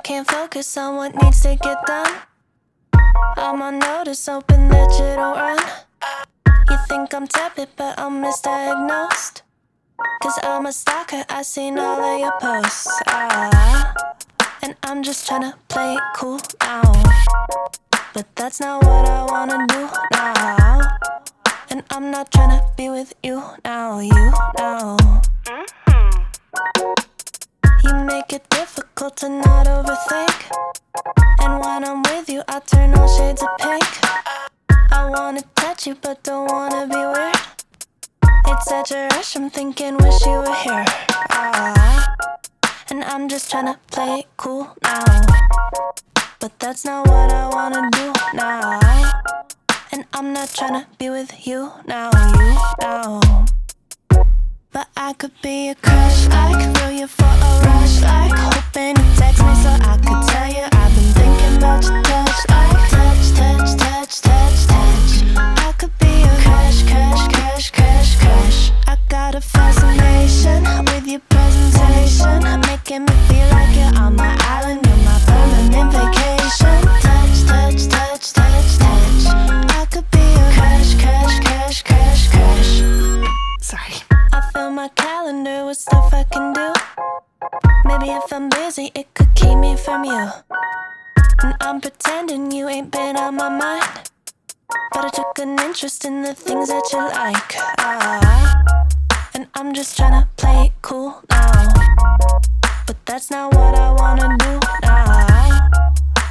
can't focus on what needs to get done. I'm on notice, hoping that you don't run. You think I'm tepid, but I'm misdiagnosed. Cause I'm a stalker, I seen all of your posts. And I'm just tryna play it cool now. But that's not what I wanna do now. And I'm not tryna be with you now, you now. You make it difficult to not overthink. And when I'm with you, I turn all shades of pink. I wanna touch you, but don't wanna be weird. It's such a rush, I'm thinking, wish you were here. And I'm just tryna play it cool now. But that's not what I wanna do now. And I'm not tryna be with you now, you now. But I could be a crush, like throw you for a rush, like hoping you text me so I could tell you I've been thinking about your touch, like touch, touch, touch, touch, touch. I could be a crush, crush, crush, crush, crush. I got a fascination with your presentation, making me feel like you're on my island, you're my permanent vacation. Touch, touch, touch, touch, touch. I could be a crush, crush, crush, crush, crush. Sorry. I fill my calendar with stuff I can do. Maybe if I'm busy, it could keep me from you. And I'm pretending you ain't been on my mind, but I took an interest in the things that you like. And I'm just tryna play it cool now. But that's not what I wanna do now.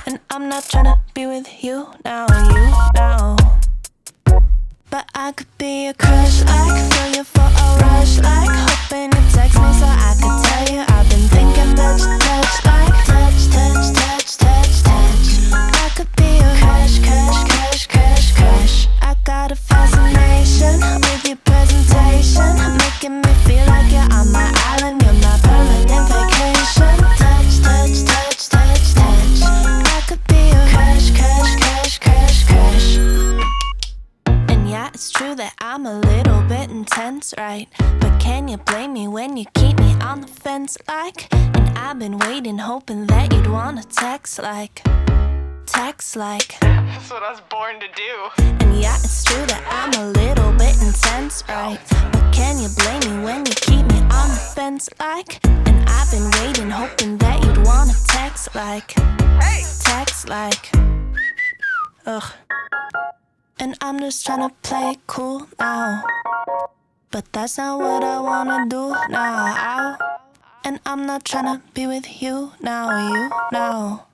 And I'm not tryna be with you now, you now. But I could be a crush, like feel you for a rush, like hoping you text me so I could tell you I've been thinking about your touch, like touch, touch, touch, touch, touch. I could be a crush, crush, crush, crush, crush. I got a fascination with your presentation, making me feel like you're on my island, you're my permanent vacation. Touch, touch, touch, touch, touch. I could be a crush, crush, crush, crush, crush. Yeah, it's true that I'm a little bit intense, right? But can you blame me when you keep me on the fence like? And I've been waiting, hoping that you'd wanna text like. That's what I was born to do. And yeah, it's true that I'm a little bit intense, right? But can you blame me when you keep me on the fence like? And I've been waiting, hoping that you'd wanna text like. Text like. Ugh. And I'm just tryna play it cool now. But that's not what I wanna do now. And I'm not tryna be with you now, you now.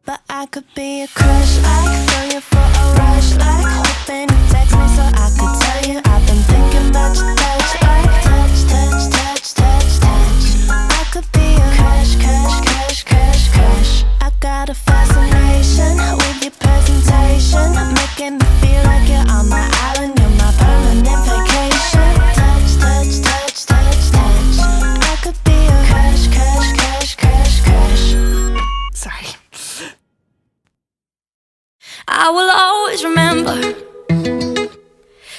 But I could be a crush, like throw you for a rush, like hoping you text me so I could tell you I've been thinking about your touch, like touch, touch, touch, touch, touch. I could be a crush, crush, crush, crush, crush. I got a fascination with your presentation, making me feel like you're on my island, you're my permanent vacation. Touch, touch, touch, touch, touch. I could be a crush, crush, crush, crush, crush. Sorry. I will always remember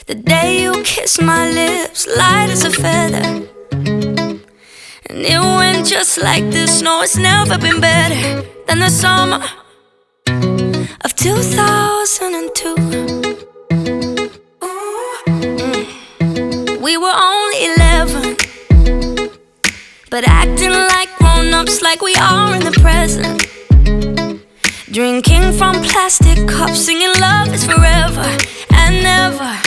the day you kissed my lips, light as a feather. And it went just like this. No, it's never been better than the summer of 2002. We were only 11, but acting like grown-ups, like we are in the present. Drinking from plastic cups, singing love is forever and never.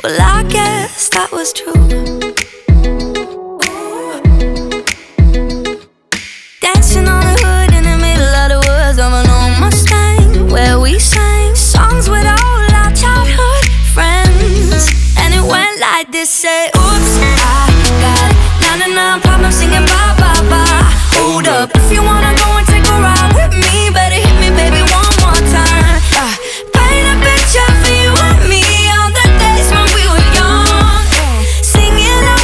Well, I guess that was true. Dancing on the hood in the middle of the woods of an old Mustang, where we sang songs with all our childhood friends. And it went like this, say, oops, I got 99 problems singing bye, bye, bye. Hold up, if you wanna go and take a ride with me, better hit me, baby, one more time. Paint a picture for you and me, all the days when we were young, singing out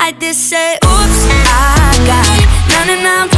like this, say oops, I got 99